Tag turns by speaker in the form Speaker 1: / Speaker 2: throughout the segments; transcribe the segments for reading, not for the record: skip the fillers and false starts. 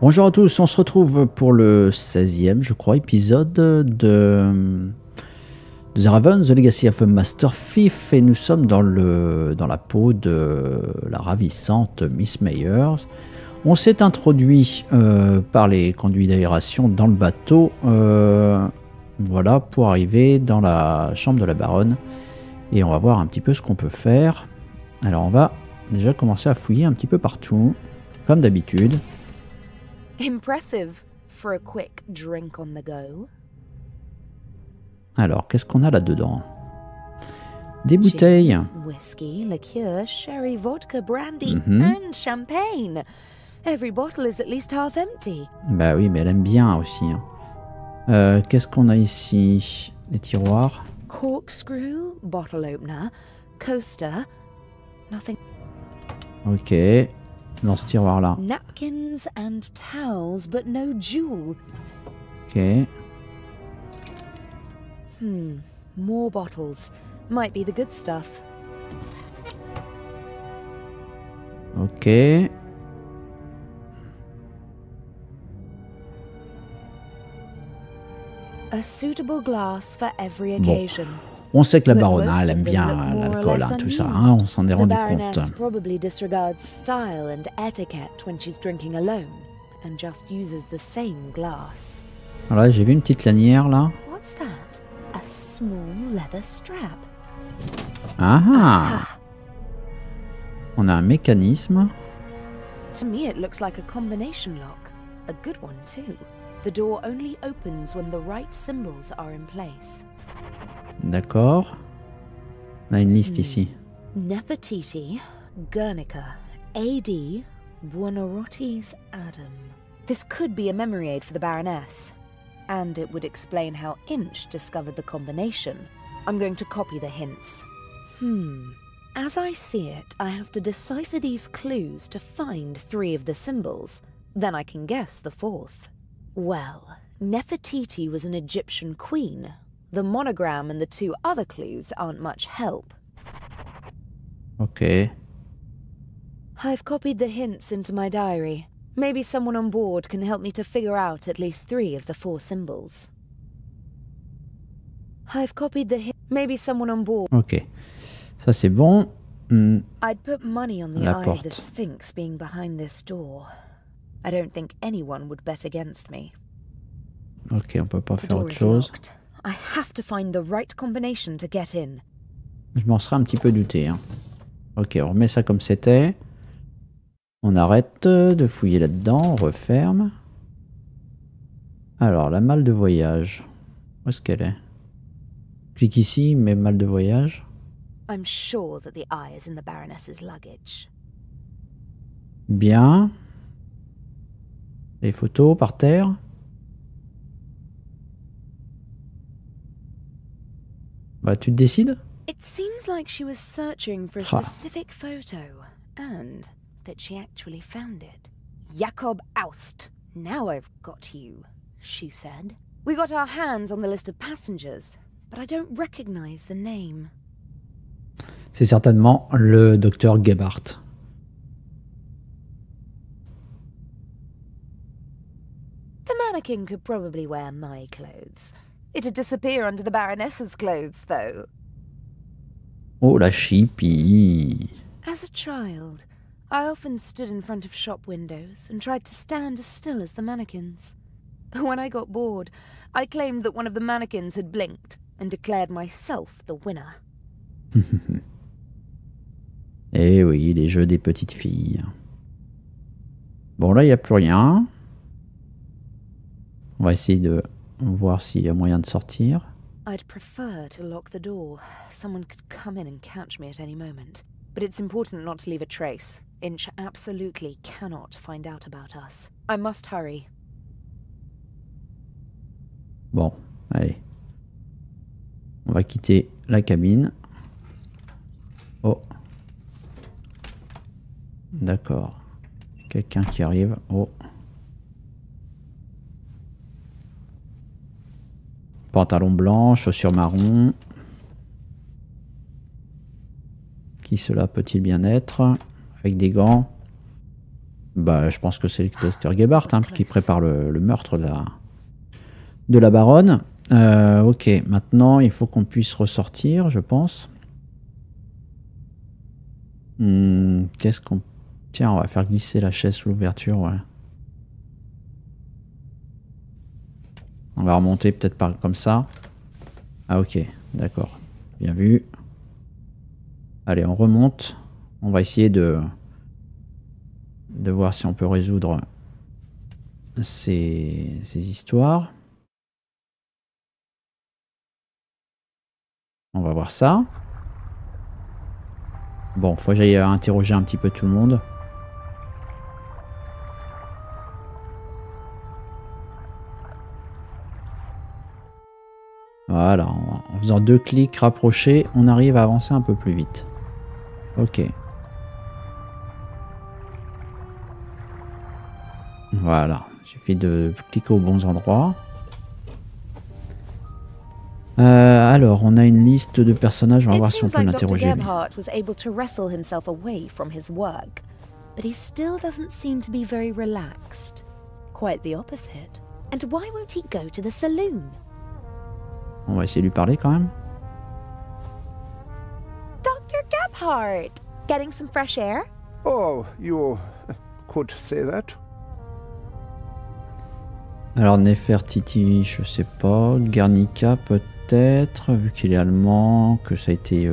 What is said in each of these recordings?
Speaker 1: Bonjour à tous, on se retrouve pour le 16e, je crois, épisode de The Raven, The Legacy of a Master Thief, et nous sommes dans la peau de la ravissante Miss Meyers. On s'est introduit par les conduits d'aération dans le bateau, voilà, pour arriver dans la chambre de la baronne, et on va voir un petit peu ce qu'on peut faire. Alors on va déjà commencer à fouiller un petit peu partout, comme d'habitude.
Speaker 2: Impressive for a quick drink on the go.
Speaker 1: Alors, qu'est-ce qu'on a là-dedans? Des bouteilles.
Speaker 2: Whiskey, liqueur, sherry, vodka, brandy and champagne. Every bottle is at least half empty.
Speaker 1: Bah oui, mais elle aime bien aussi. Hein. Qu'est-ce qu'on a ici? Des tiroirs.
Speaker 2: Corkscrew, bottle opener, coaster, nothing.
Speaker 1: Ok. Dans ce tiroir-là.
Speaker 2: Napkins and towels, but no jewel.
Speaker 1: Ok.
Speaker 2: More bottles. Might be the good stuff.
Speaker 1: Ok.
Speaker 2: A suitable glass for every occasion.
Speaker 1: On sait que la baronne, elle aime bien l'alcool, hein, tout ça. Hein, on s'en est rendu compte.
Speaker 2: Probably disregards style and etiquette when she's drinking alone, and just uses the same glass.
Speaker 1: Voilà, j'ai vu une petite lanière là.
Speaker 2: What's that? A small leather strap.
Speaker 1: Ah. On a un mécanisme.
Speaker 2: To me, it looks like a combination lock. A good one too. The door only opens when the right symbols are in place.
Speaker 1: D'accord. On a une liste ici.
Speaker 2: Nefertiti, Guernica, AD, Buonarroti's Adam. This could be a memory aid for the Baroness. And it would explain how Inch discovered the combination. I'm going to copy the hints. As I see it, I have to decipher these clues to find 3 of the symbols. Then I can guess the 4th. Well, Nefertiti was an Egyptian queen. The monogram and the 2 other clues aren't much help.
Speaker 1: Ok.
Speaker 2: I've copied the hints into my diary. Maybe someone on board can help me to figure out at least 3 of the 4 symbols. I've copied the Maybe someone on board.
Speaker 1: Ok. Ça c'est bon.
Speaker 2: I'd put money on the
Speaker 1: La
Speaker 2: eye
Speaker 1: porte.
Speaker 2: of the Sphinx being behind this door. I don't think anyone would bet against me.
Speaker 1: Ok, on peut pas
Speaker 2: The
Speaker 1: faire
Speaker 2: door
Speaker 1: autre
Speaker 2: is
Speaker 1: chose.
Speaker 2: locked. I have to find the right combination to get in.
Speaker 1: Je m'en serais un petit peu douté. Hein. Ok, on remet ça comme c'était. On arrête de fouiller là-dedans, on referme. Alors, la malle de voyage. Où est-ce qu'elle est? Clique ici, mais malle de voyage.
Speaker 2: I'm sure that the eye is in the Baroness's luggage.
Speaker 1: Bien. Les photos par terre. Bah, tu te décides?
Speaker 2: It seems like she was searching for a specific photo, and that she actually found it. Jakob Aust. Now I've got you, she said. We got our hands on the list of passengers, but I don't recognize the name.
Speaker 1: C'est certainement le docteur Gebhardt.
Speaker 2: The mannequin could probably wear my clothes. It'd disappear under the Baroness's clothes, though.
Speaker 1: Oh, la chippie.
Speaker 2: As a child, I often stood in front of shop windows and tried to stand as still as the mannequins. When I got bored, I claimed that one of the mannequins had blinked and declared myself the winner.
Speaker 1: Eh oui, les jeux des petites filles. Bon, là, il n'y a plus rien. On va essayer de voir s'il y a moyen de sortir.
Speaker 2: I'd prefer to lock the door. Someone could come in and catch me at any moment. But it's important not to leave a trace. Inch absolutely cannot find out about us. I must hurry.
Speaker 1: Bon, allez. On va quitter la cabine. Oh. D'accord. Quelqu'un qui arrive. Oh. Pantalon blanc, chaussures marron. Qui cela peut-il bien être? Avec des gants. Bah, je pense que c'est le docteur Gebhardt hein, qui prépare le meurtre de la baronne. Ok, maintenant il faut qu'on puisse ressortir, je pense. Qu'est-ce qu'on... Tiens, on va faire glisser la chaise sous l'ouverture, ouais. On va remonter peut-être par comme ça. Ah ok, d'accord. Bien vu. Allez, on remonte. On va essayer de voir si on peut résoudre ces histoires. On va voir ça. Bon, faut que j'aille interroger un petit peu tout le monde. Voilà, en faisant 2 clics rapprochés, on arrive à avancer un peu plus vite. Ok. Voilà, il suffit de cliquer aux bons endroits. Alors, on a une liste de personnages, on va voir si on peut l'interroger.
Speaker 2: Was able to wrestle himself away from his work, but he still doesn't seem to be very relaxed. Quite the opposite. And why won't he go to the saloon?
Speaker 1: On va essayer de lui parler quand même.
Speaker 2: Dr. Gebhardt, getting some fresh air?
Speaker 3: Oh, you could say that.
Speaker 1: Alors Nefertiti, je sais pas. Guernica peut-être, vu qu'il est allemand, que ça a été...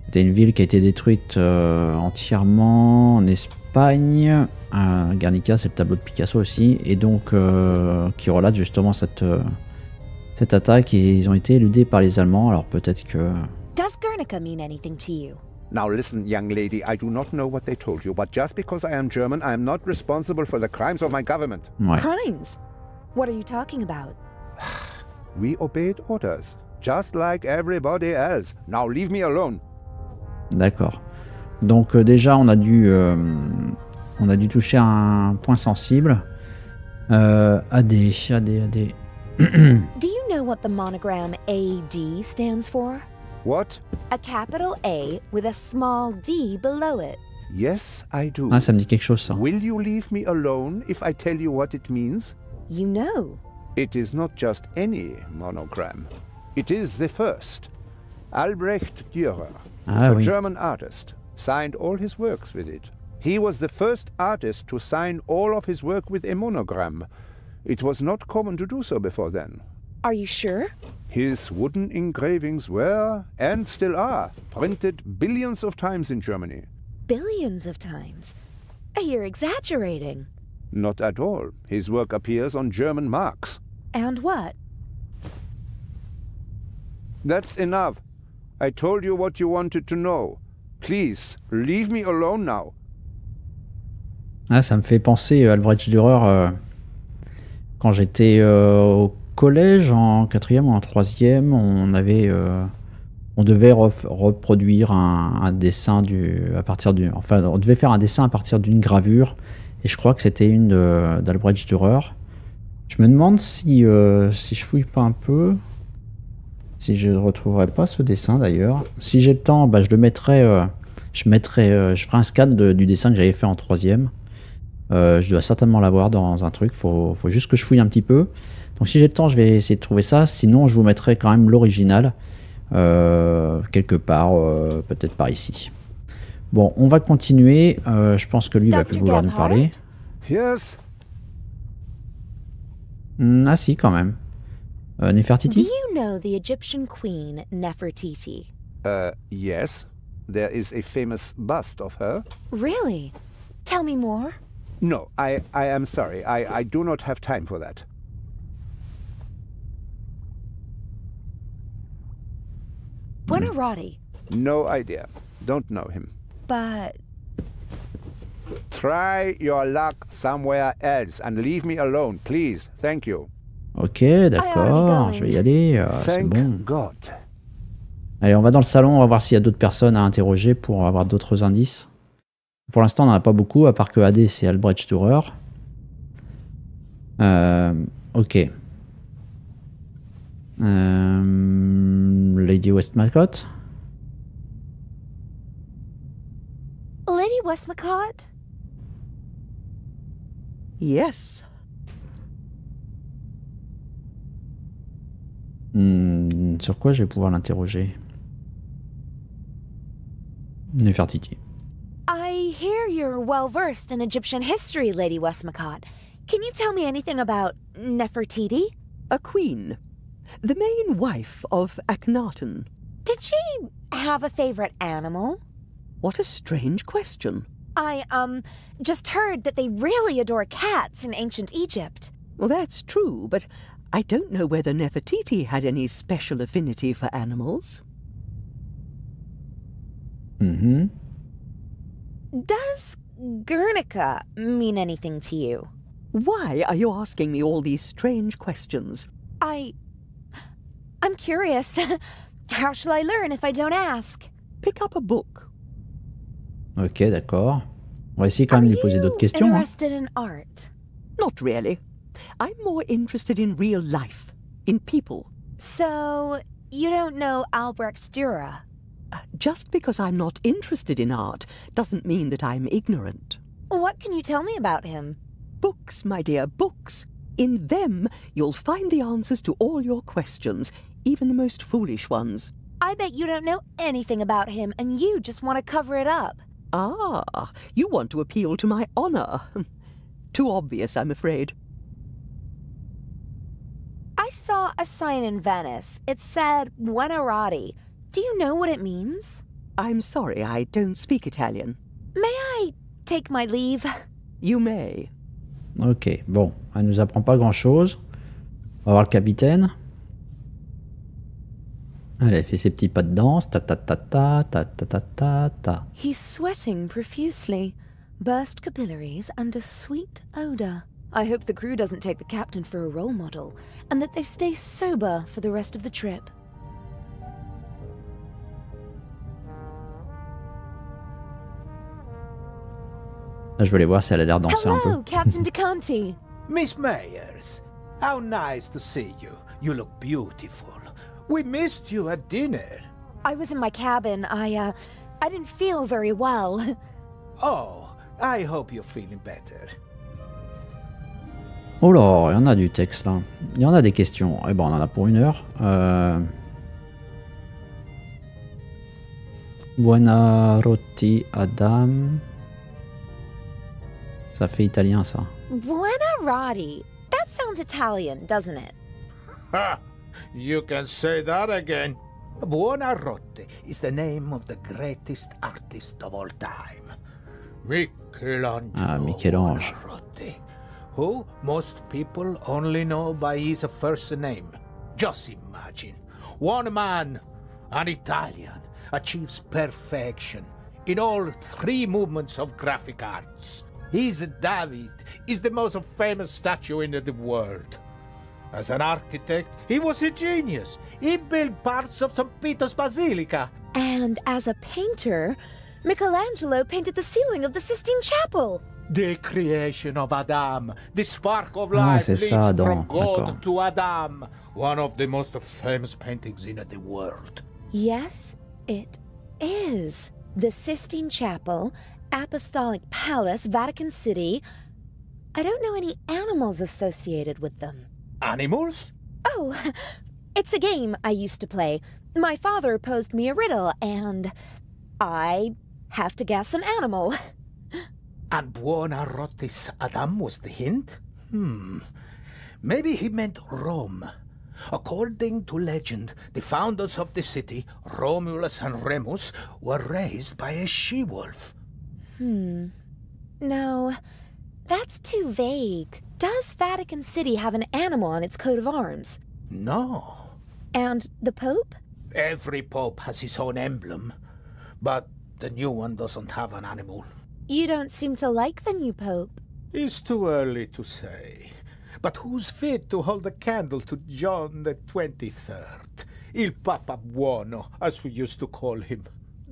Speaker 1: C'était une ville qui a été détruite entièrement en Espagne. Guernica, c'est le tableau de Picasso aussi, et donc qui relate justement cette attaque, et ils ont été éludés par les Allemands, alors peut-être que...
Speaker 2: Does Guernica mean anything to you?
Speaker 3: Now listen, young lady, I do not know what they told you, but just because I am German, I am not responsible for the crimes of my government.
Speaker 1: Ouais.
Speaker 2: Crimes? What are you talking about?
Speaker 3: We obeyed orders, just like everybody else. Now leave me alone.
Speaker 1: D'accord. Donc déjà, on a dû toucher un point sensible. AD.
Speaker 2: Do you know what the monogram AD stands for?
Speaker 3: What?
Speaker 2: A capital A with a small d below it.
Speaker 3: Yes, I do.
Speaker 1: Ah, ça me dit quelque chose, ça.
Speaker 3: Will you leave me alone if I tell you what it means?
Speaker 2: You know.
Speaker 3: It is not just any monogram. It is the first. Albrecht Dürer, a German artist, signed all his works with it. He was the first artist to sign all of his work with a monogram. It was not common to do so before then.
Speaker 2: Are you sure?
Speaker 3: His wooden engravings were, and still are, printed billions of times in Germany.
Speaker 2: Billions of times? You're exaggerating.
Speaker 3: Not at all. His work appears on German marks.
Speaker 2: And what?
Speaker 3: That's enough. I told you what you wanted to know. Please, leave me alone now.
Speaker 1: Ah, ça me fait penser Albrecht Dürer quand j'étais au collège, en 4e ou en 3e, on devait reproduire un dessin on devait faire un dessin à partir d'une gravure, et je crois que c'était une d'Albrecht Dürer. Je me demande si je fouille pas un peu, si je ne retrouverai pas ce dessin d'ailleurs. Si j'ai le temps, bah, je le mettrai, je ferai un scan du dessin que j'avais fait en 3e. Je dois certainement l'avoir dans un truc, faut juste que je fouille un petit peu. Donc si j'ai le temps, je vais essayer de trouver ça. Sinon, je vous mettrai quand même l'original quelque part, peut-être par ici. Bon, on va continuer. Je pense que lui va plus vouloir nous parler.
Speaker 3: Yes.
Speaker 1: Ah si, quand même. Nefertiti?
Speaker 2: Do you know the Egyptian queen Nefertiti?
Speaker 3: Yes. There is a famous bust of her.
Speaker 2: Really? Tell me more.
Speaker 3: No, I am sorry. I do not have time for that.
Speaker 2: Buonarroti.
Speaker 3: No idea. Don't know him.
Speaker 2: But...
Speaker 3: Try your luck somewhere else and leave me alone, please. Thank you.
Speaker 1: Ok, d'accord, je vais y aller. C'est bon.
Speaker 3: God.
Speaker 1: Allez, on va dans le salon, on va voir s'il y a d'autres personnes à interroger pour avoir d'autres indices. Pour l'instant, on n'en a pas beaucoup, à part que AD, c'est Albrecht Dürer. Ok.
Speaker 2: Lady Westmacott?
Speaker 4: Yes.
Speaker 1: Sur quoi je vais pouvoir l'interroger? Nefertiti.
Speaker 2: I hear you're well versed in Egyptian history, Lady Westmacott. Can you tell me anything about Nefertiti?
Speaker 4: A queen. The main wife of Akhenaten.
Speaker 2: Did she have a favorite animal?
Speaker 4: What a strange question.
Speaker 2: I, just heard that they really adore cats in ancient Egypt.
Speaker 4: Well, that's true, but I don't know whether Nefertiti had any special affinity for animals.
Speaker 1: Mm-hmm.
Speaker 2: Does Guernica mean anything to you?
Speaker 4: Why are you asking me all these strange questions?
Speaker 2: I'm curious. How shall I learn if I don't ask?
Speaker 4: Pick up a book.
Speaker 1: Ok, d'accord. On va essayer quand même de lui poser d'autres questions.
Speaker 2: Interested in art?
Speaker 4: Not really. I'm more interested in real life, in people.
Speaker 2: So, you don't know Albrecht Dürer?
Speaker 4: Just because I'm not interested in art doesn't mean that I'm ignorant.
Speaker 2: What can you tell me about him?
Speaker 4: Books, my dear, books. In them, you'll find the answers to all your questions, even the most foolish ones.
Speaker 2: I bet you don't know anything about him, and you just want to cover it up.
Speaker 4: Ah, you want to appeal to my honor. Too obvious, I'm afraid.
Speaker 2: I saw a sign in Venice. It said Buonarroti. Do you know what it means?
Speaker 4: I'm sorry, I don't speak Italian.
Speaker 2: May I take my leave?
Speaker 4: You may.
Speaker 1: Ok, bon, elle nous apprend pas grand-chose. On va voir le capitaine. Allez, elle fait ses petits pas de danse. Ta ta ta ta ta ta ta ta ta.
Speaker 2: He's sweating profusely. Burst capillaries and a sweet odor. I hope the crew doesn't take the captain for a role model, and that they stay sober for the rest of the trip.
Speaker 1: Là, je voulais voir si elle a l'air danser un peu.
Speaker 2: Hello, Captain DeCanti.
Speaker 5: Miss Myers, how nice to see you. You look beautiful. We missed you at dinner.
Speaker 2: I was in my cabin. I didn't feel very well.
Speaker 5: Oh, I hope you're feeling better.
Speaker 1: Oh là, il y en a du texte là. Il y en a des questions. Eh ben, on en a pour 1 heure. Buonarroti, Adam. Ça fait italien, ça.
Speaker 2: Buonarroti. That sounds Italian, doesn't it?
Speaker 5: Ha! You can say that again. Buonarroti is the name of the greatest artist of all time. Michelangelo Buonarroti, who most people only know by his first name. Just imagine, one man, an Italian, achieves perfection in all 3 movements of graphic arts. His David is the most famous statue in the world. As an architect, he was a genius. He built parts of St. Peter's Basilica.
Speaker 2: And as a painter, Michelangelo painted the ceiling of the Sistine Chapel.
Speaker 5: The creation of Adam, the spark of life leads from God to Adam. One of the most famous paintings in the world.
Speaker 2: Yes, it is. The Sistine Chapel, Apostolic Palace, Vatican City. I don't know any animals associated with them.
Speaker 5: Animals?
Speaker 2: Oh, it's a game I used to play. My father posed me a riddle, and I have to guess an animal.
Speaker 5: And Buonarroti's Adam was the hint? Maybe he meant Rome. According to legend, the founders of the city, Romulus and Remus, were raised by a she-wolf.
Speaker 2: No, that's too vague. Does Vatican City have an animal on its coat of arms?
Speaker 5: No.
Speaker 2: And the Pope?
Speaker 5: Every Pope has his own emblem, but the new one doesn't have an animal.
Speaker 2: You don't seem to like the new Pope.
Speaker 5: It's too early to say. But who's fit to hold a candle to John the 23rd? Il Papa Buono, as we used to call him.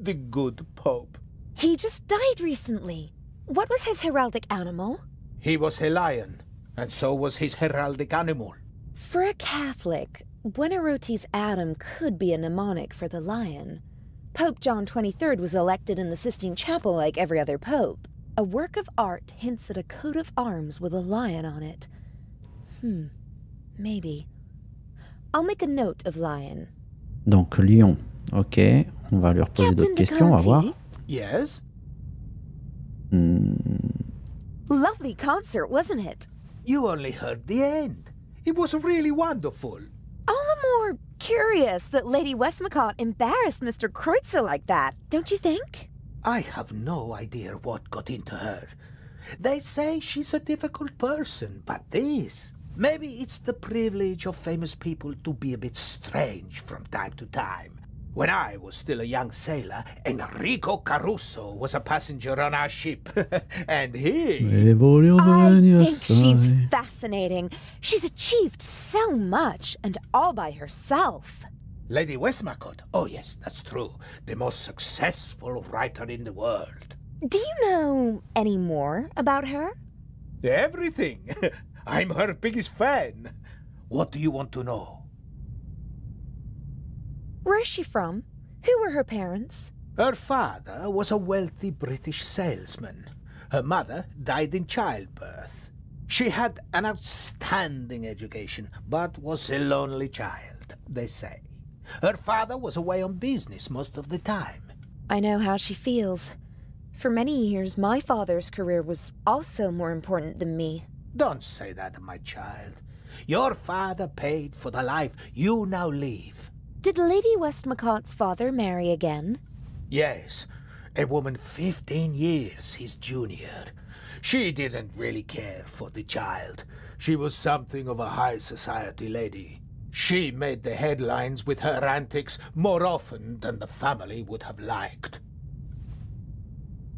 Speaker 5: The good Pope.
Speaker 2: He just died recently. What was his heraldic animal?
Speaker 5: He was a lion, and so was his heraldic animal.
Speaker 2: For a Catholic, Buonarroti's Adam could be a mnemonic for the lion. Pope John XXIII was elected in the Sistine Chapel like every other pope. A work of art hints at a coat of arms with a lion on it. Maybe. I'll make a note of lion.
Speaker 1: Donc lion. Ok, on va lui reposer d'autres questions, on va voir.
Speaker 5: Yes?
Speaker 2: Lovely concert, wasn't it?
Speaker 5: You only heard the end. It was really wonderful.
Speaker 2: All the more curious that Lady Westmacott embarrassed Mr. Kreutzer like that, don't you think?
Speaker 5: I have no idea what got into her. They say she's a difficult person, but this... Maybe it's the privilege of famous people to be a bit strange from time to time. When I was still a young sailor, Enrico Caruso was a passenger on our ship. And he...
Speaker 2: I think she's fascinating. She's achieved so much, and all by herself.
Speaker 5: Lady Westmacott? Oh yes, that's true. The most successful writer in the world.
Speaker 2: Do you know any more about her?
Speaker 5: Everything. I'm her biggest fan. What do you want to know?
Speaker 2: Where is she from? Who were her parents?
Speaker 5: Her father was a wealthy British salesman. Her mother died in childbirth. She had an outstanding education, but was a lonely child, they say. Her father was away on business most of the time.
Speaker 2: I know how she feels. For many years, my father's career was also more important than me.
Speaker 5: Don't say that, my child. Your father paid for the life you now live.
Speaker 2: Did Lady Westmacott's father marry again?
Speaker 5: Yes, a woman 15 years his junior. She didn't really care for the child. She was something of a high society lady. She made the headlines with her antics more often than the family would have liked.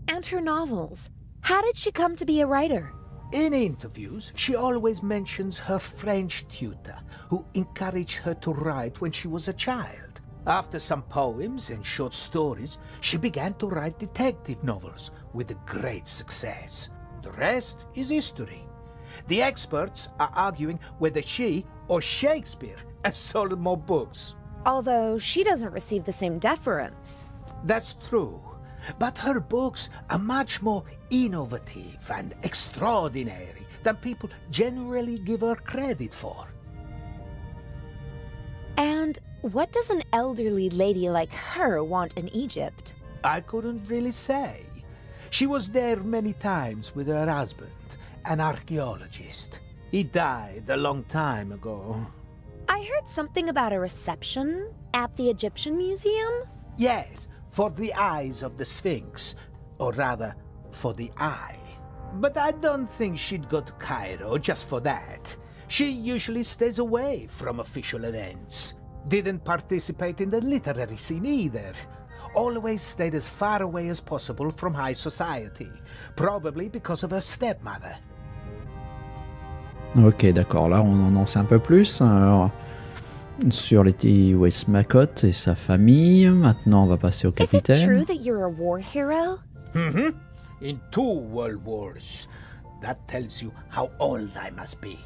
Speaker 2: And her novels. How did she come to be a writer?
Speaker 5: In interviews, she always mentions her French tutor, who encouraged her to write when she was a child. After some poems and short stories, she began to write detective novels with great success. The rest is history. The experts are arguing whether she or Shakespeare has sold more books.
Speaker 2: Although she doesn't receive the same deference.
Speaker 5: That's true. But her books are much more innovative and extraordinary than people generally give her credit for.
Speaker 2: And what does an elderly lady like her want in Egypt?
Speaker 5: I couldn't really say. She was there many times with her husband, an archaeologist. He died a long time ago.
Speaker 2: I heard something about a reception at the Egyptian Museum?
Speaker 5: Yes. For the eyes of the Sphinx, or rather, for the eye. But I don't think she'd go to Cairo just for that. She usually stays away from official events. Didn't participate in the literary scene either. Always stayed as far away as possible from high society, probably because of her stepmother.
Speaker 1: Ok, d'accord, là on en sait un peu plus. Alors, sur Lady Westmacott et sa famille. Maintenant, on va passer au capitaine.
Speaker 2: Is it true that you're a war hero?
Speaker 5: Mm-hmm. In 2 world wars. That tells you how old I must be.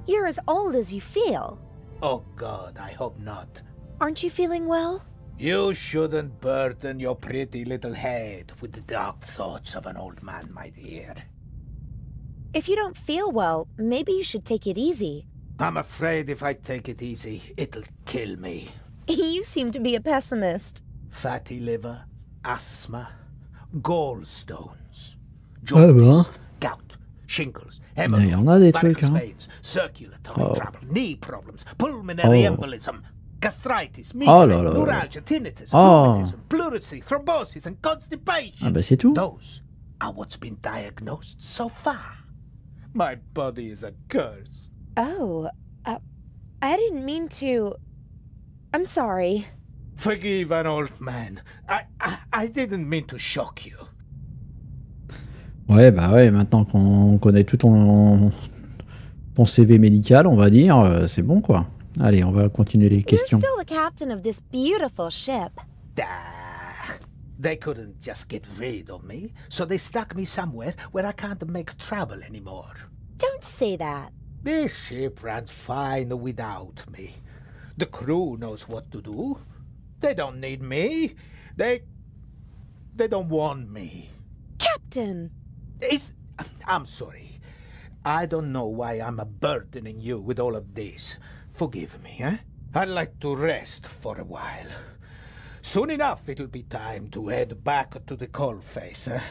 Speaker 2: You're as old as you feel.
Speaker 5: Oh God, I hope not.
Speaker 2: Aren't you feeling well?
Speaker 5: You shouldn't burden your pretty little head with the dark thoughts of an old man, my dear.
Speaker 2: If you don't feel well, maybe you should take it easy.
Speaker 5: I'm afraid if I take it easy, it'll kill me.
Speaker 2: You seem to be a pessimist.
Speaker 5: Fatty liver, asthma, gallstones, jaundice, gout, shingles, hemorrhoids, varicose veins, circulatory trouble, knee problems, pulmonary embolism, gastritis, migraine, neuralgia, tinnitus, rheumatism, pleurisy, thrombosis, and constipation.
Speaker 1: Ah bah c'est tout.
Speaker 5: Those are what's been diagnosed so far. My body is a curse.
Speaker 2: Oh, I didn't mean to... I'm sorry.
Speaker 5: Forgive an old man. I didn't mean to shock you.
Speaker 1: Ouais, bah ouais, maintenant qu'on connaît tout ton CV médical, on va dire, c'est bon quoi. Allez, on va continuer les questions.
Speaker 2: You're still the captain of this beautiful ship.
Speaker 5: They couldn't just get rid of me, so they stuck me somewhere where I can't make trouble anymore.
Speaker 2: Don't say that.
Speaker 5: This ship runs fine without me. The crew knows what to do. They don't need me. They don't want me.
Speaker 2: Captain!
Speaker 5: I'm sorry. I don't know why I'm burdening you with all of this. Forgive me, eh? I'd like to rest for a while. Soon enough, it'll be time to head back to the coalface, eh?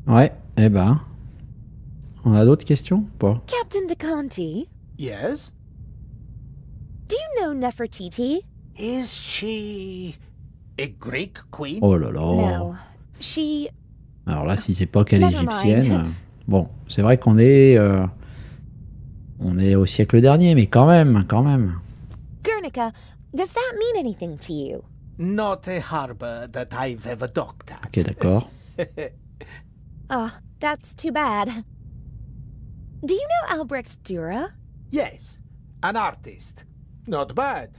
Speaker 1: Ouais, eh ben... On a d'autres questions ou pas?
Speaker 2: Captain DeCanti?
Speaker 5: Yes?
Speaker 2: Do you know Nefertiti?
Speaker 5: Is she a Greek queen?
Speaker 1: Oh là là.
Speaker 2: No. She...
Speaker 1: Alors là, si c'est pas qu'elle est égyptienne... Bon, c'est vrai qu'on est... on est au siècle dernier, mais quand même.
Speaker 2: Guernica, does that mean anything to you?
Speaker 5: Not a harbor that I've ever docked at.
Speaker 1: Ok, d'accord.
Speaker 2: Ah, that's too bad. Do you know Albrecht Dürer?
Speaker 5: Yes, an artist. Not bad.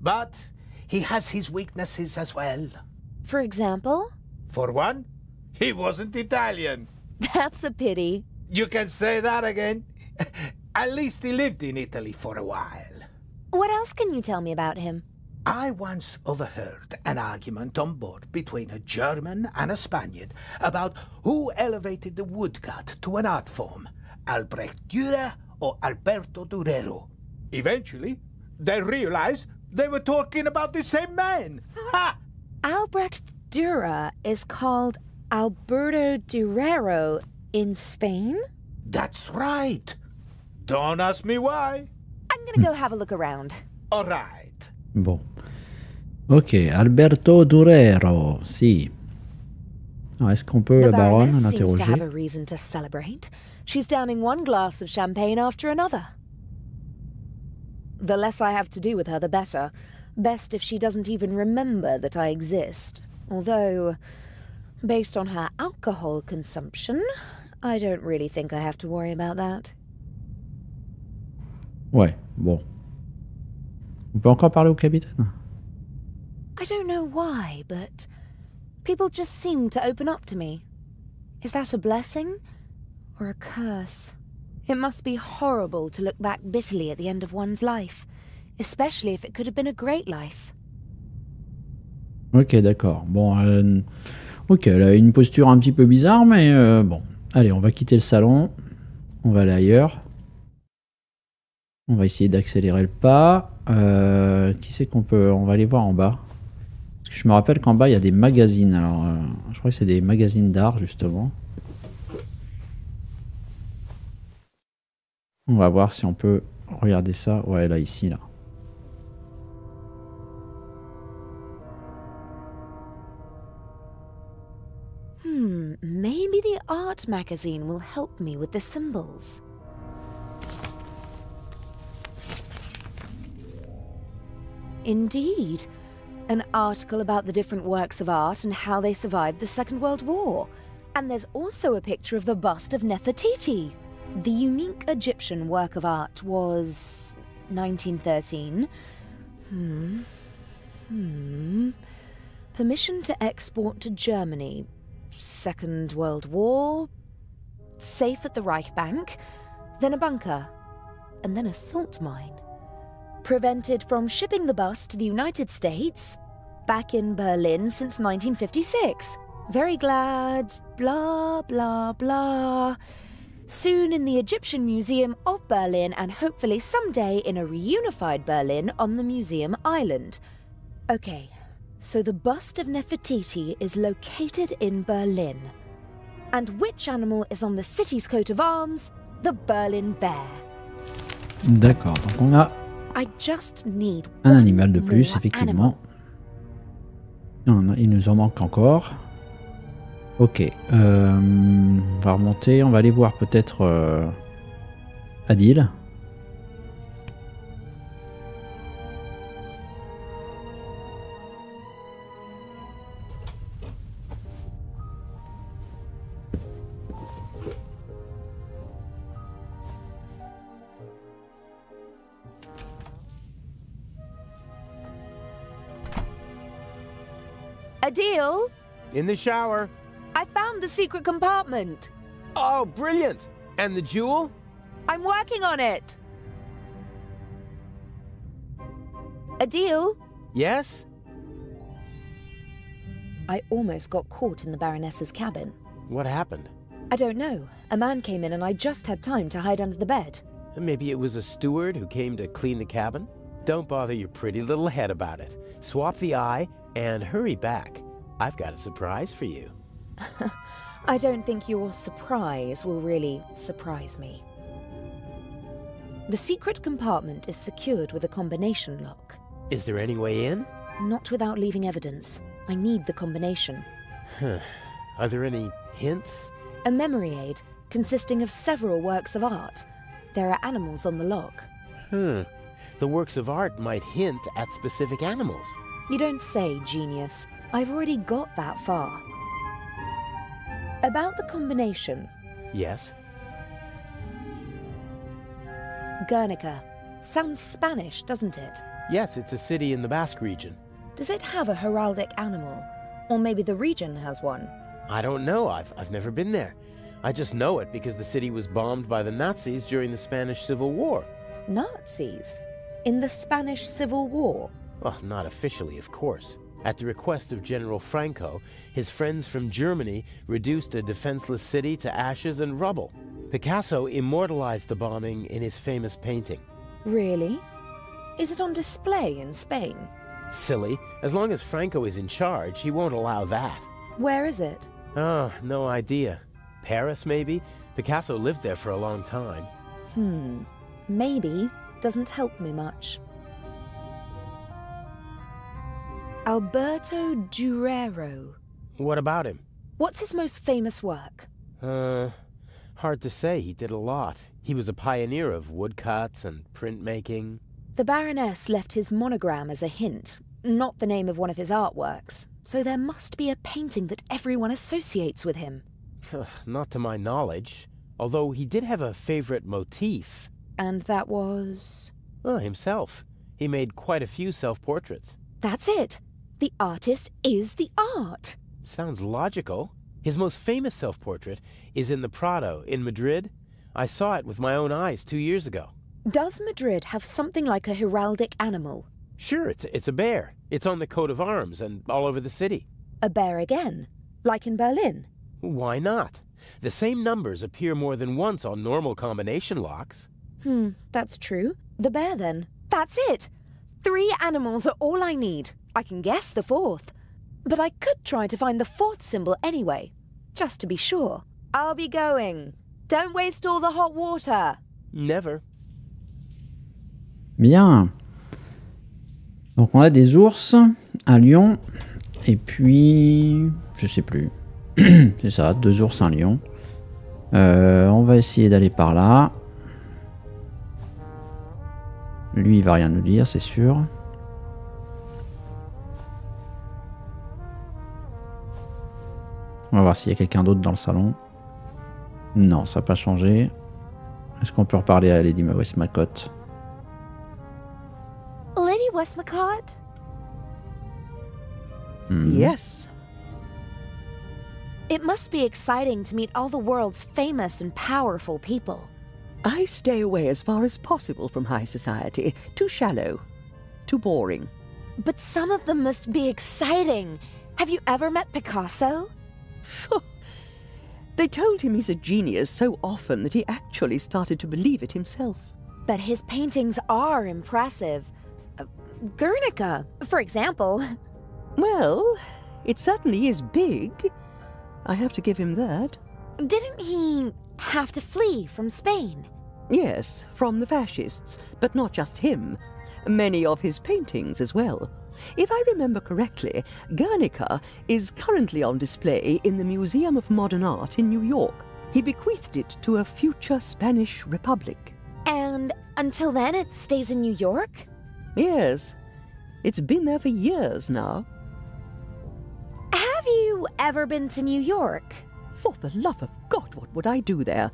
Speaker 5: But he has his weaknesses as well.
Speaker 2: For example?
Speaker 5: For one, he wasn't Italian.
Speaker 2: That's a pity.
Speaker 5: You can say that again. At least he lived in Italy for a while.
Speaker 2: What else can you tell me about him?
Speaker 5: I once overheard an argument on board between a German and a Spaniard about who elevated the woodcut to an art form, Albrecht Dürer or Alberto Durero. Eventually, they realized they were talking about the same man. Ha!
Speaker 2: Albrecht Dürer is called Alberto Durero in Spain?
Speaker 5: That's right. Don't ask me why.
Speaker 2: I'm gonna go have a look around.
Speaker 5: All right.
Speaker 1: Bon. Ok, Alberto Durero, si. Est-ce qu'on peut la baronne l'interroger?
Speaker 2: Seems to have a reason to celebrate. She's downing one glass of champagne after another. The less I have to do with her, the better. Best if she doesn't even remember that I exist. Although, based on her alcohol consumption, I don't really think I have to worry about that.
Speaker 1: Ouais, bon. On peut encore parler au capitaine?
Speaker 2: I don't know why, but people just seem to open up to me. Is that a blessing or a curse? It must be horrible to look back bitterly at the end of one's life, especially if it could have been a great life.
Speaker 1: Ok, d'accord. Bon, ok, elle a une posture un petit peu bizarre, mais bon. Allez, on va quitter le salon. On va aller ailleurs. On va essayer d'accélérer le pas. Qui c'est qu'on peut... On va aller voir en bas. Parce que je me rappelle qu'en bas, il y a des magazines. Alors, je crois que c'est des magazines d'art, justement. On va voir si on peut regarder ça. Ouais, là, ici, là.
Speaker 2: Maybe the art magazine will help me with the symbols. Indeed. An article about the different works of art and how they survived the Second World War. And there's also a picture of the bust of Nefertiti. The unique Egyptian work of art was 1913. Permission to export to Germany. Second World War. Safe at the Reich Bank. Then a bunker. And then a salt mine. Prevented from shipping the bust to the United States. Back in Berlin since 1956. Very glad, blah, blah, blah. Soon in the Egyptian Museum of Berlin and hopefully someday in a reunified Berlin on the Museum Island. Okay, so the bust of Nefertiti is located in Berlin. And which animal is on the city's coat of arms? The Berlin bear.
Speaker 1: D'accord, donc on a
Speaker 2: I just need
Speaker 1: un animal de plus, effectivement. Il nous en manque encore. Ok, on va remonter, on va aller voir peut-être Adil.
Speaker 2: Adil?
Speaker 6: In the shower.
Speaker 2: I found the secret compartment.
Speaker 6: Oh, brilliant! And the jewel?
Speaker 2: I'm working on it. A deal?
Speaker 6: Yes?
Speaker 2: I almost got caught in the Baroness's cabin.
Speaker 6: What happened?
Speaker 2: I don't know. A man came in and I just had time to hide under the bed.
Speaker 6: Maybe it was a steward who came to clean the cabin? Don't bother your pretty little head about it. Swap the eye and hurry back. I've got a surprise for you.
Speaker 2: I don't think your surprise will really surprise me. The secret compartment is secured with a combination lock.
Speaker 6: Is there any way in?
Speaker 2: Not without leaving evidence. I need the combination.
Speaker 6: Are there any hints?
Speaker 2: A memory aid consisting of several works of art. There are animals on the lock.
Speaker 6: The works of art might hint at specific animals.
Speaker 2: You don't say, genius. I've already got that far. About the combination.
Speaker 6: Yes?
Speaker 2: Guernica. Sounds Spanish, doesn't it?
Speaker 6: Yes, it's a city in the Basque region.
Speaker 2: Does it have a heraldic animal? Or maybe the region has one?
Speaker 6: I don't know. I've never been there. I just know it because the city was bombed by the Nazis during the Spanish Civil War.
Speaker 2: Nazis? In the Spanish Civil War?
Speaker 6: Well, not officially, of course. At the request of General Franco, his friends from Germany reduced a defenseless city to ashes and rubble. Picasso immortalized the bombing in his famous painting.
Speaker 2: Really? Is it on display in Spain?
Speaker 6: Silly. As long as Franco is in charge, he won't allow that.
Speaker 2: Where is it?
Speaker 6: Oh, no idea. Paris, maybe? Picasso lived there for a long time.
Speaker 2: Maybe doesn't help me much. Alberto Durero.
Speaker 6: What about him?
Speaker 2: What's his most famous work?
Speaker 6: Hard to say. He did a lot. He was a pioneer of woodcuts and printmaking.
Speaker 2: The Baroness left his monogram as a hint, not the name of one of his artworks. So there must be a painting that everyone associates with him.
Speaker 6: Not to my knowledge. Although he did have a favorite motif.
Speaker 2: And that was?
Speaker 6: Himself. He made quite a few self-portraits.
Speaker 2: That's it. The artist is the art.
Speaker 6: Sounds logical. His most famous self-portrait is in the Prado in Madrid. I saw it with my own eyes 2 years ago.
Speaker 2: Does Madrid have something like a heraldic animal?
Speaker 6: Sure, it's a bear. It's on the coat of arms and all over the city.
Speaker 2: A bear again? Like in Berlin?
Speaker 6: Why not? The same numbers appear more than once on normal combination locks.
Speaker 2: That's true. The bear then. That's it! 3 animals are all I need. I can guess the 4th. But I could try to find the 4th symbol anyway, just to be sure. I'll be going. Don't waste all the hot water.
Speaker 6: Never.
Speaker 1: Bien. Donc on a des ours, un lion, et puis... je sais plus. C'est ça, 2 ours, un lion. On va essayer d'aller par là. Lui, il va rien nous dire, c'est sûr. On va voir s'il y a quelqu'un d'autre dans le salon. Non, ça n'a pas changé. Est-ce qu'on peut reparler à Lady Westmacott?
Speaker 2: Lady Westmacott?
Speaker 4: Yes.
Speaker 2: It must be exciting to meet all the world's famous and powerful people.
Speaker 4: I stay away as far as possible from high society. Too shallow. Too boring.
Speaker 2: But some of them must be exciting. Have you ever met Picasso?
Speaker 4: They told him he's a genius so often that he actually started to believe it himself.
Speaker 2: But his paintings are impressive. Guernica, for example.
Speaker 4: Well, it certainly is big. I have to give him that.
Speaker 2: Didn't he have to flee from Spain?
Speaker 4: Yes, from the fascists, but not just him. Many of his paintings as well. If I remember correctly, Guernica is currently on display in the Museum of Modern Art in New York. He bequeathed it to a future Spanish republic.
Speaker 2: And until then it stays in New York?
Speaker 4: Yes. It's been there for years now.
Speaker 2: Have you ever been to New York?
Speaker 4: For the love of God, what would I do there?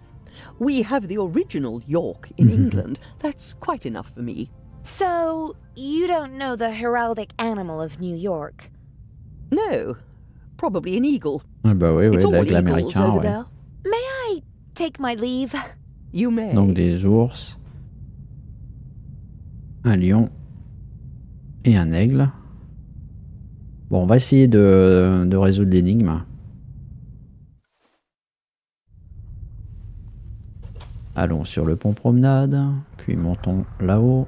Speaker 4: We have the original York in England. That's quite enough for me.
Speaker 2: So, you don't know the heraldic animal of New York?
Speaker 4: No. Probably an eagle.
Speaker 1: Ah bah oui,
Speaker 4: It's all
Speaker 1: l'aigle
Speaker 4: eagles
Speaker 1: américain,
Speaker 4: over
Speaker 1: ouais.
Speaker 4: there.
Speaker 2: May I take my leave?
Speaker 4: You may.
Speaker 1: Donc des ours, un lion Et un aigle. Bon, on va essayer de résoudre l'énigme. Allons sur le pont promenade, puis montons là-haut.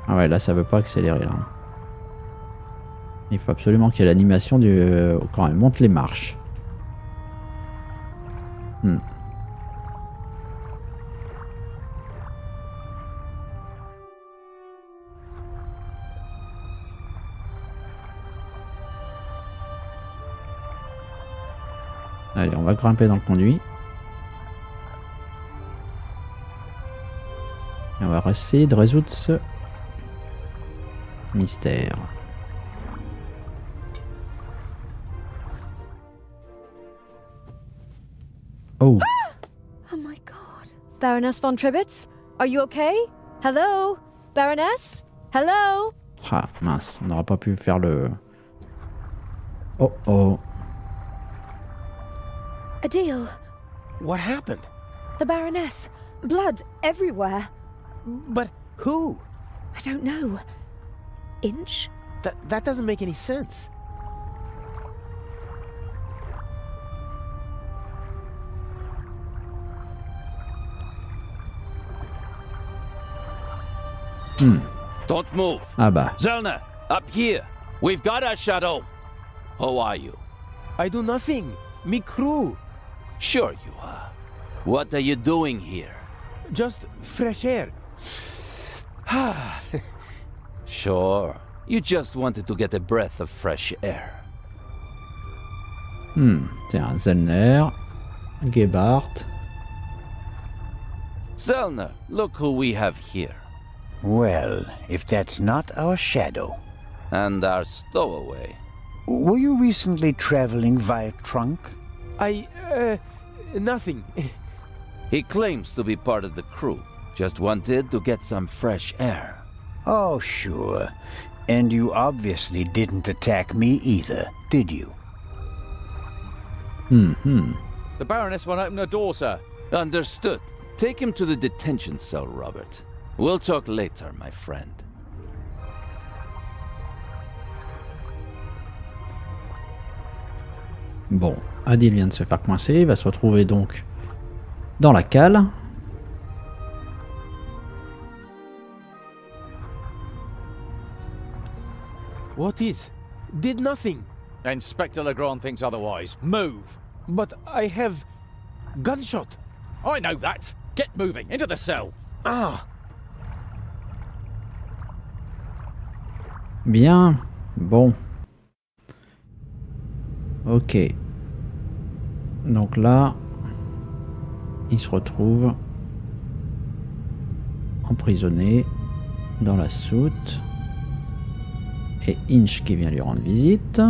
Speaker 1: Ah ouais, là ça veut pas accélérer là. Il faut absolument qu'il y ait l'animation du quand elle monte les marches. Allez, on va grimper dans le conduit. Et on va essayer de résoudre ce mystère. Oh.
Speaker 2: Oh my god. Baroness von Tribbets? Are you okay? Hello? Baroness? Hello?
Speaker 1: Ah, mince, on n'aura pas pu faire le... Oh oh.
Speaker 2: Adil.
Speaker 6: What happened?
Speaker 2: The Baroness. Blood everywhere.
Speaker 6: But who?
Speaker 2: I don't know. Inch?
Speaker 6: That doesn't make any sense.
Speaker 7: Don't move.
Speaker 1: Ah bah.
Speaker 7: Zellner, up here. We've got our shadow. How are you?
Speaker 6: I do nothing. Me crew.
Speaker 7: Sure you are. What are you doing here?
Speaker 6: Just fresh air.
Speaker 7: Sure. You just wanted to get a breath of fresh air.
Speaker 1: Tiens, Zellner. Gebhardt.
Speaker 7: Zellner, look who we have here.
Speaker 8: Well, if that's not our shadow.
Speaker 7: And our stowaway.
Speaker 8: Were you recently traveling via trunk?
Speaker 6: Nothing.
Speaker 7: He claims to be part of the crew. Just wanted to get some fresh air.
Speaker 8: Oh, sure. And you obviously didn't attack me either, did you?
Speaker 9: The Baroness won't open her door, sir.
Speaker 7: Understood. Take him to the detention cell, Robert. We'll talk later, my friend.
Speaker 1: Bon, Adil vient de se faire coincer, il va se retrouver donc dans la cale.
Speaker 6: What is? Did nothing.
Speaker 9: Inspector Legrand thinks otherwise. Move.
Speaker 6: But I have gunshot.
Speaker 9: I know that. Get moving. Into the cell.
Speaker 6: Ah.
Speaker 1: Bien. Bon. Ok. Donc là, il se retrouve emprisonné dans la soute. Et Inch qui vient lui rendre visite.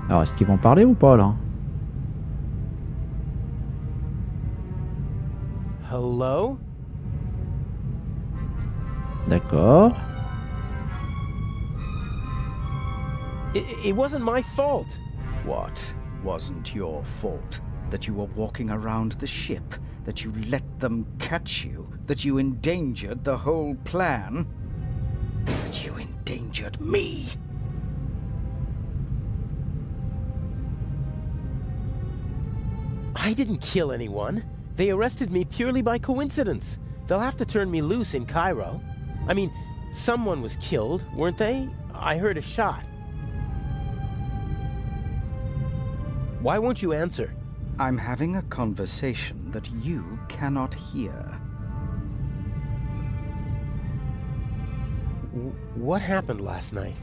Speaker 1: Alors, est-ce qu'ils vont parler ou pas, là?
Speaker 6: Hello?
Speaker 1: D'accord.
Speaker 6: It wasn't my fault.
Speaker 8: What wasn't your fault? That you were walking around the ship? That you let them catch you? That you endangered the whole plan? That you endangered me?
Speaker 6: I didn't kill anyone. They arrested me purely by coincidence. They'll have to turn me loose in Cairo. I mean, someone was killed, weren't they? I heard a shot. Why won't you answer?
Speaker 8: I'm having a conversation that you cannot hear.
Speaker 6: What happened last night?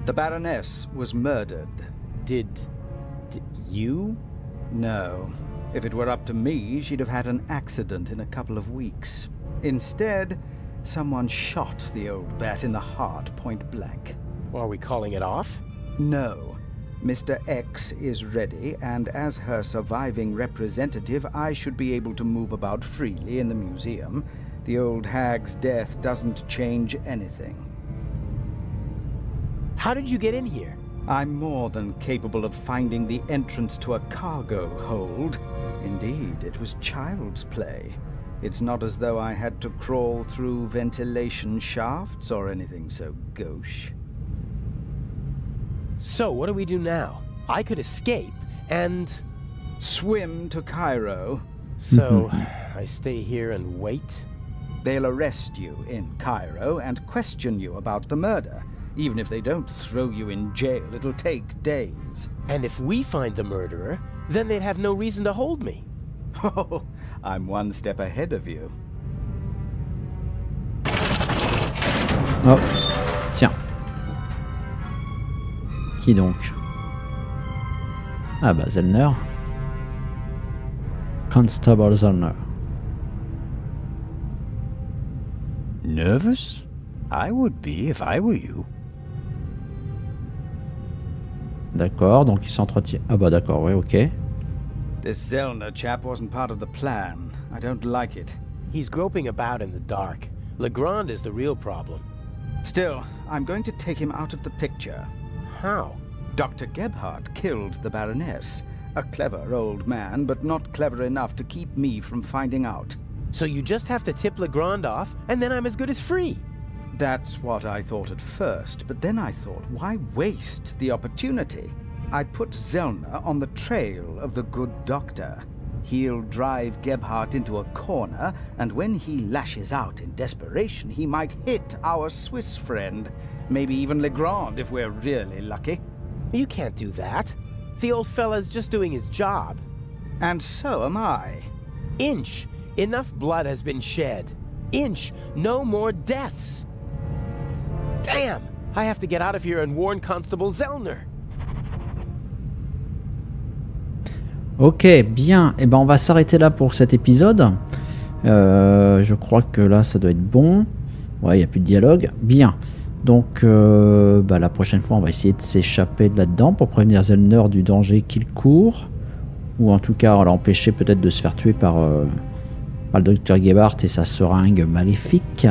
Speaker 8: The Baroness was murdered.
Speaker 6: Did you?
Speaker 8: No. If it were up to me, she'd have had an accident in a couple of weeks. Instead, someone shot the old bat in the heart point blank.
Speaker 6: Are we calling it off?
Speaker 8: No. Mr. X is ready, and as her surviving representative, I should be able to move about freely in the museum. The old hag's death doesn't change anything.
Speaker 6: 'What How did you get in here?
Speaker 8: I'm more than capable of finding the entrance to a cargo hold. Indeed, it was child's play. It's not as though I had to crawl through ventilation shafts or anything so gauche.
Speaker 6: So, what do we do now? I could escape and...
Speaker 8: swim to Cairo.
Speaker 6: So, I stay here and wait?
Speaker 8: They'll arrest you in Cairo and question you about the murder. Even if they don't throw you in jail, it'll take days.
Speaker 6: And if we find the murderer, then they'd have no reason to hold me.
Speaker 8: Oh, I'm one step ahead of you.
Speaker 1: Oh, tiens. Qui donc? Ah bah Zellner. Constable Zellner.
Speaker 10: Nervous? I would be if I were you.
Speaker 1: D'accord, donc il s'entretient. Ah bah d'accord, ouais, ok.
Speaker 8: This Zellner chap wasn't part of the plan. I don't like it.
Speaker 6: He's groping about in the dark. Legrand is the real problem.
Speaker 8: Still, I'm going to take him out of the picture.
Speaker 6: How?
Speaker 8: Dr. Gebhardt killed the Baroness. A clever old man, but not clever enough to keep me from finding out.
Speaker 6: So you just have to tip Legrand off, and then I'm as good as free.
Speaker 8: That's what I thought at first, but then I thought, why waste the opportunity? I put Zellner on the trail of the good doctor. He'll drive Gebhardt into a corner, and when he lashes out in desperation, he might hit our Swiss friend. Maybe even Legrand, if we're really lucky.
Speaker 6: You can't do that. The old fella's just doing his job.
Speaker 8: And so am I.
Speaker 6: Inch, enough blood has been shed. Inch, no more deaths. Damn! I have to get out of here and warn Constable Zellner.
Speaker 1: Ok, bien. Eh ben, on va s'arrêter là pour cet épisode. Je crois que là, ça doit être bon. Ouais, il n'y a plus de dialogue. Bien. Donc, bah, la prochaine fois, on va essayer de s'échapper de là-dedans pour prévenir Zellner du danger qu'il court. Ou en tout cas, l'empêcher peut-être de se faire tuer par le docteur Gebhardt et sa seringue maléfique.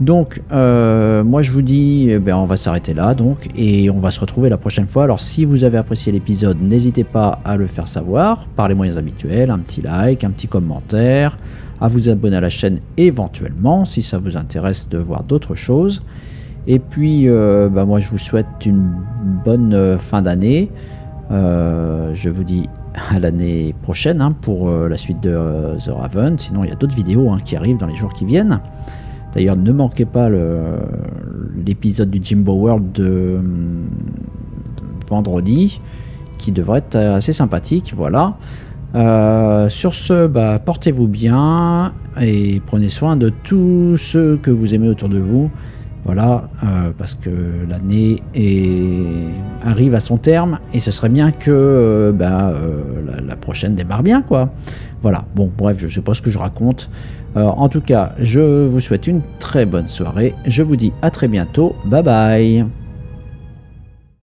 Speaker 1: Donc, moi je vous dis, eh ben, on va s'arrêter là donc, et on va se retrouver la prochaine fois. Alors si vous avez apprécié l'épisode, n'hésitez pas à le faire savoir par les moyens habituels, un petit like, un petit commentaire, à vous abonner à la chaîne éventuellement si ça vous intéresse de voir d'autres choses. Et puis, bah, moi je vous souhaite une bonne fin d'année. Je vous dis à l'année prochaine hein, pour la suite de The Raven. Sinon il y a d'autres vidéos hein, qui arrivent dans les jours qui viennent. D'ailleurs, ne manquez pas l'épisode du Jimbo World de vendredi, qui devrait être assez sympathique. Voilà. Sur ce, bah, portez-vous bien et prenez soin de tous ceux que vous aimez autour de vous. Voilà, parce que l'année arrive à son terme et ce serait bien que la prochaine démarre bien, quoi. Voilà, bon, bref, je sais pas ce que je raconte. En tout cas, je vous souhaite une très bonne soirée. Je vous dis à très bientôt. Bye bye.